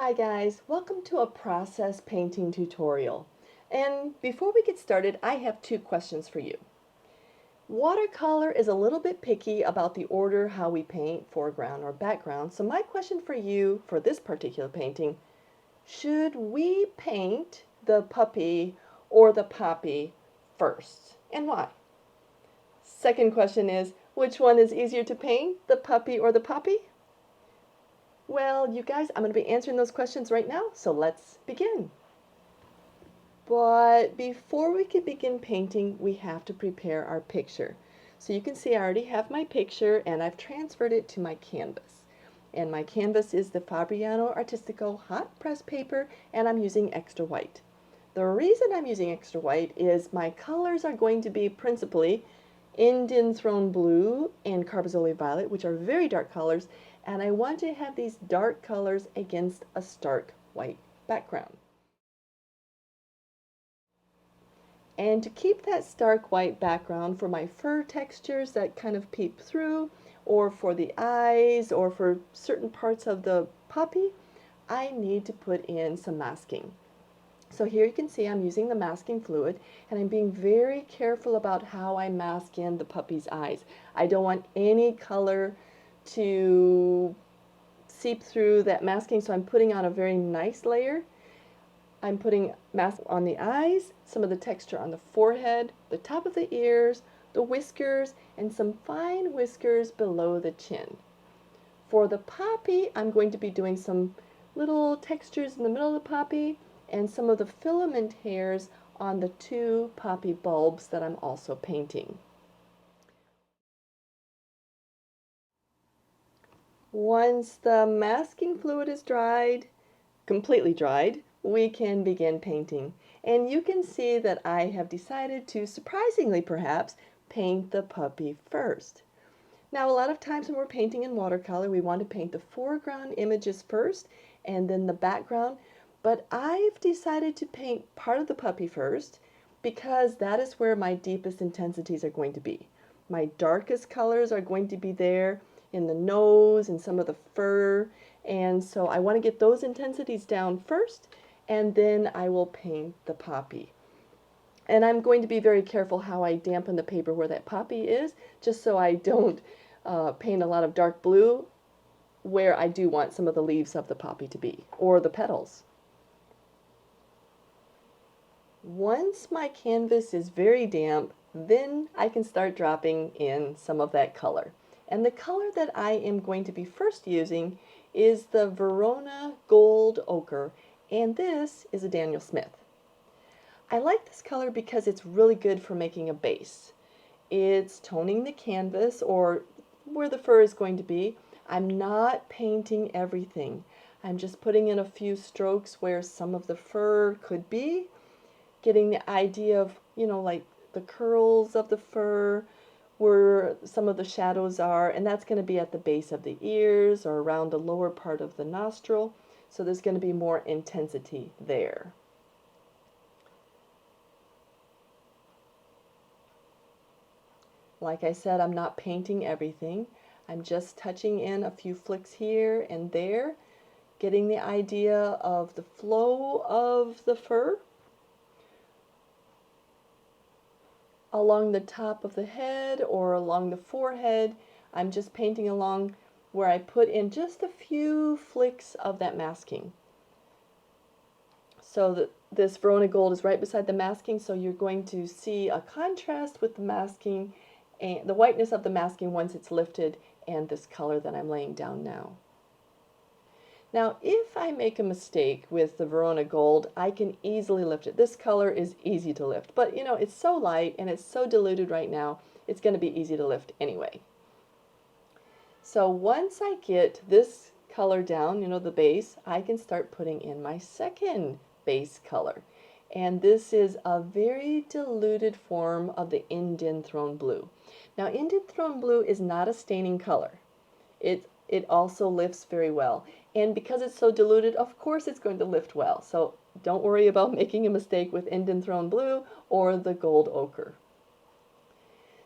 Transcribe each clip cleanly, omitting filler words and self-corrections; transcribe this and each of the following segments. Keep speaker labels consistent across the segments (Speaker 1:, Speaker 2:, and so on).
Speaker 1: Hi guys, welcome to a process painting tutorial. And before we get started, I have two questions for you. Watercolor is a little bit picky about the order how we paint foreground or background, so my question for you for this particular painting, should we paint the puppy or the poppy first, and why? Second question is, which one is easier to paint, the puppy or the poppy? Well, you guys, I'm going to be answering those questions right now, so let's begin. But before we can begin painting, we have to prepare our picture. So you can see I already have my picture and I've transferred it to my canvas. And my canvas is the Fabriano Artistico hot press paper, and I'm using extra white. The reason I'm using extra white is my colors are going to be principally Indanthrone Blue and Carbazole Violet, which are very dark colors, and I want to have these dark colors against a stark white background. And to keep that stark white background for my fur textures that kind of peep through, or for the eyes, or for certain parts of the puppy, I need to put in some masking. So here you can see I'm using the masking fluid, and I'm being very careful about how I mask in the puppy's eyes. I don't want any color to seep through that masking, so I'm putting on a very nice layer. I'm putting mask on the eyes, some of the texture on the forehead, the top of the ears, the whiskers, and some fine whiskers below the chin. For the poppy, I'm going to be doing some little textures in the middle of the poppy and some of the filament hairs on the two poppy bulbs that I'm also painting. Once the masking fluid is dried, completely dried, we can begin painting. And you can see that I have decided to, surprisingly perhaps, paint the puppy first. Now, a lot of times when we're painting in watercolor, we want to paint the foreground images first and then the background, but I've decided to paint part of the puppy first because that is where my deepest intensities are going to be. My darkest colors are going to be there in the nose and some of the fur, and so I want to get those intensities down first, and then I will paint the poppy. And I'm going to be very careful how I dampen the paper where that poppy is, just so I don't paint a lot of dark blue where I do want some of the leaves of the poppy to be, or the petals. Once my canvas is very damp, then I can start dropping in some of that color. And the color that I am going to be first using is the Verona Gold Ochre, and this is a Daniel Smith. I like this color because it's really good for making a base. It's toning the canvas, or where the fur is going to be. I'm not painting everything. I'm just putting in a few strokes where some of the fur could be, getting the idea of, like the curls of the fur, where some of the shadows are, and that's going to be at the base of the ears or around the lower part of the nostril. So there's going to be more intensity there. Like I said, I'm not painting everything. I'm just touching in a few flicks here and there, getting the idea of the flow of the fur along the top of the head or along the forehead. I'm just painting along where I put in just a few flicks of that masking. So that this Verona Gold is right beside the masking, so you're going to see a contrast with the masking and the whiteness of the masking once it's lifted, and this color that I'm laying down now. Now, if I make a mistake with the Verona Gold, I can easily lift it. This color is easy to lift, but it's so light and it's so diluted right now, it's going to be easy to lift anyway. So once I get this color down, the base, I can start putting in my second base color. And this is a very diluted form of the Indanthrone Blue. Now, Indanthrone Blue is not a staining color. It also lifts very well. And because it's so diluted, of course it's going to lift well. So don't worry about making a mistake with Indanthrone Blue or the Gold Ochre.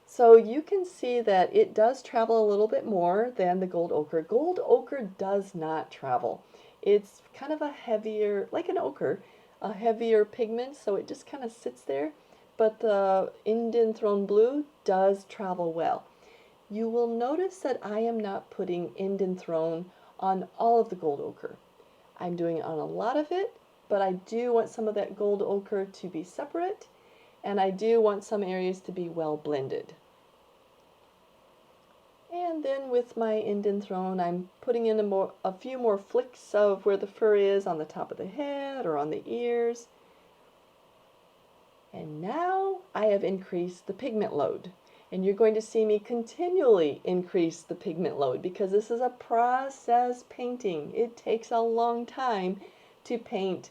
Speaker 1: So you can see that it does travel a little bit more than the Gold Ochre. Gold Ochre does not travel. It's kind of a heavier, like an ochre, a heavier pigment, so it just kind of sits there. But the Indanthrone Blue does travel well. You will notice that I am not putting Indanthrone on all of the gold ochre. I'm doing it on a lot of it, but I do want some of that gold ochre to be separate, and I do want some areas to be well blended. And then with my Indanthrone, I'm putting in a few more flicks of where the fur is on the top of the head or on the ears. And now I have increased the pigment load. And you're going to see me continually increase the pigment load because this is a process painting. It takes a long time to paint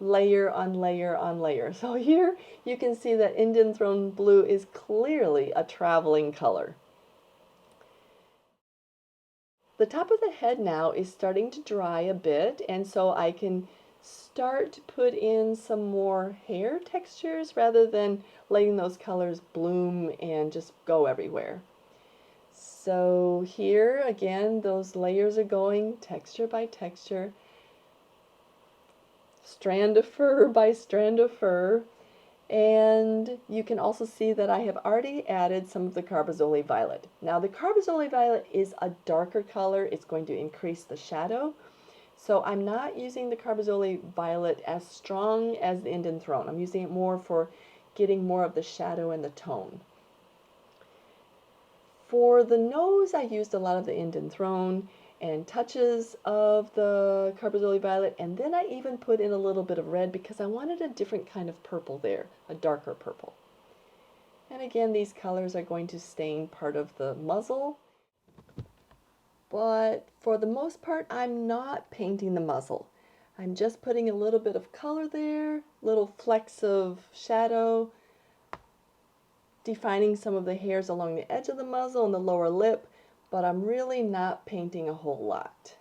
Speaker 1: layer on layer on layer. So here you can see that Indanthrone Blue is clearly a traveling color. The top of the head now is starting to dry a bit, and so I can start to put in some more hair textures rather than letting those colors bloom and just go everywhere. So here again, those layers are going texture by texture, strand of fur by strand of fur. And you can also see that I have already added some of the Carbazole Violet. Now the Carbazole Violet is a darker color. It's going to increase the shadow. So I'm not using the Carbazole Violet as strong as the Indanthrone. I'm using it more for getting more of the shadow and the tone. For the nose, I used a lot of the Indanthrone and touches of the Carbazole Violet, and then I even put in a little bit of red because I wanted a different kind of purple there, a darker purple. And again, these colors are going to stain part of the muzzle, but for the most part, I'm not painting the muzzle. I'm just putting a little bit of color there, little flecks of shadow, defining some of the hairs along the edge of the muzzle and the lower lip, but I'm really not painting a whole lot.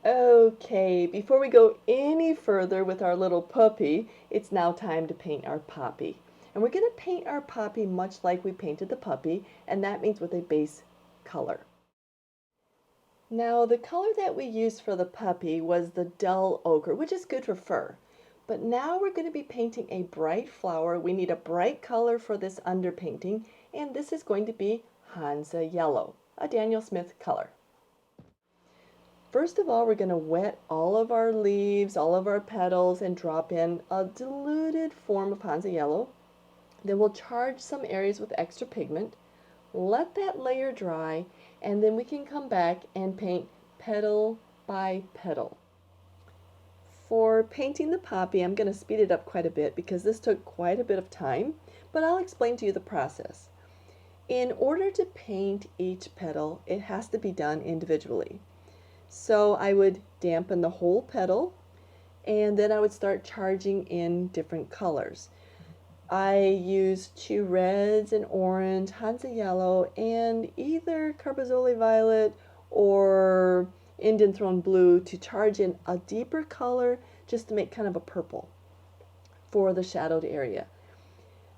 Speaker 1: Okay, before we go any further with our little puppy, it's now time to paint our poppy. And we're going to paint our poppy much like we painted the puppy, and that means with a base color. Now, the color that we used for the puppy was the dull ochre, which is good for fur. But now we're going to be painting a bright flower. We need a bright color for this underpainting, and this is going to be Hansa Yellow, a Daniel Smith color. First of all, we're going to wet all of our leaves, all of our petals, and drop in a diluted form of Hansa Yellow. Then we'll charge some areas with extra pigment, let that layer dry, and then we can come back and paint petal by petal. For painting the poppy, I'm going to speed it up quite a bit because this took quite a bit of time, but I'll explain to you the process. In order to paint each petal, it has to be done individually. So I would dampen the whole petal, and then I would start charging in different colors. I used 2 reds, an orange, Hansa Yellow, and either Carbazole Violet or Indanthrone Blue to charge in a deeper color just to make kind of a purple for the shadowed area.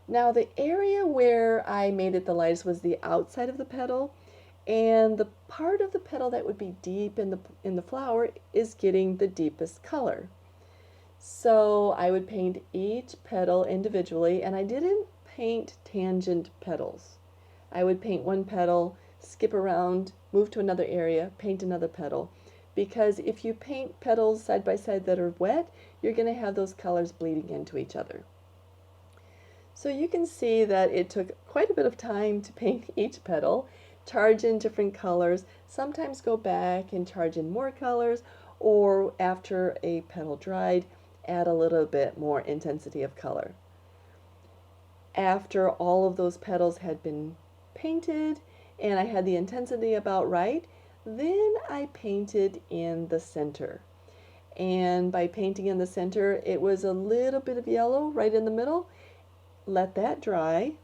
Speaker 1: Now the area where I made it the lightest was the outside of the petal, and the part of the petal that would be deep in the flower is getting the deepest color. So I would paint each petal individually, and I didn't paint tangent petals. I would paint one petal, skip around, move to another area, paint another petal, because if you paint petals side by side that are wet, you're going to have those colors bleeding into each other. So you can see that it took quite a bit of time to paint each petal, charge in different colors, sometimes go back and charge in more colors, or after a petal dried, add a little bit more intensity of color. After all of those petals had been painted and I had the intensity about right, then I painted in the center. And by painting in the center, it was a little bit of yellow right in the middle. Let that dry,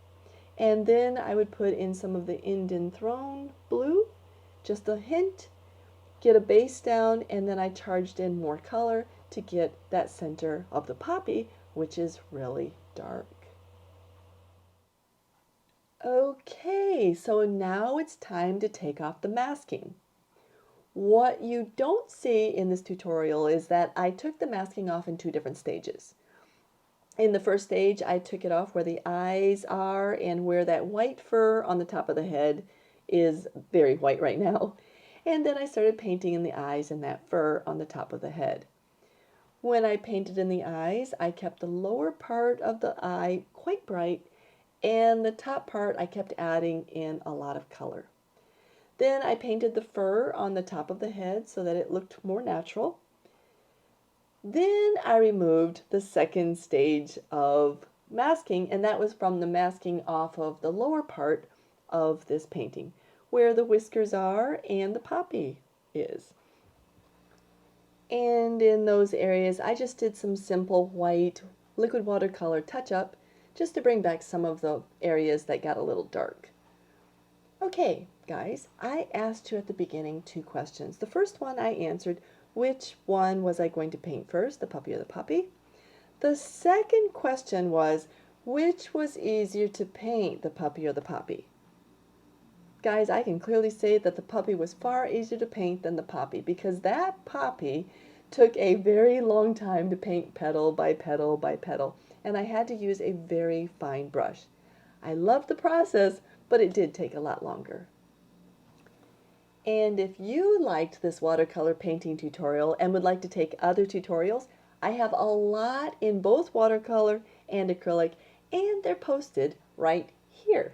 Speaker 1: and then I would put in some of the Indanthrone Blue, just a hint, get a base down, and then I charged in more color to get that center of the poppy, which is really dark. Okay, so now it's time to take off the masking. What you don't see in this tutorial is that I took the masking off in two different stages. In the first stage, I took it off where the eyes are and where that white fur on the top of the head is very white right now. And then I started painting in the eyes and that fur on the top of the head. When I painted in the eyes, I kept the lower part of the eye quite bright, and the top part I kept adding in a lot of color. Then I painted the fur on the top of the head so that it looked more natural. Then I removed the second stage of masking, and that was from the masking off of the lower part of this painting, where the whiskers are and the poppy is. And in those areas, I just did some simple white liquid watercolor touch-up just to bring back some of the areas that got a little dark. Okay, guys, I asked you at the beginning two questions. The first one I answered, which one was I going to paint first, the puppy or the puppy? The second question was, which was easier to paint, the puppy or the poppy? Guys, I can clearly say that the puppy was far easier to paint than the poppy, because that poppy took a very long time to paint petal by petal by petal, and I had to use a very fine brush. I loved the process, but it did take a lot longer. And if you liked this watercolor painting tutorial and would like to take other tutorials, I have a lot in both watercolor and acrylic, and they're posted right here.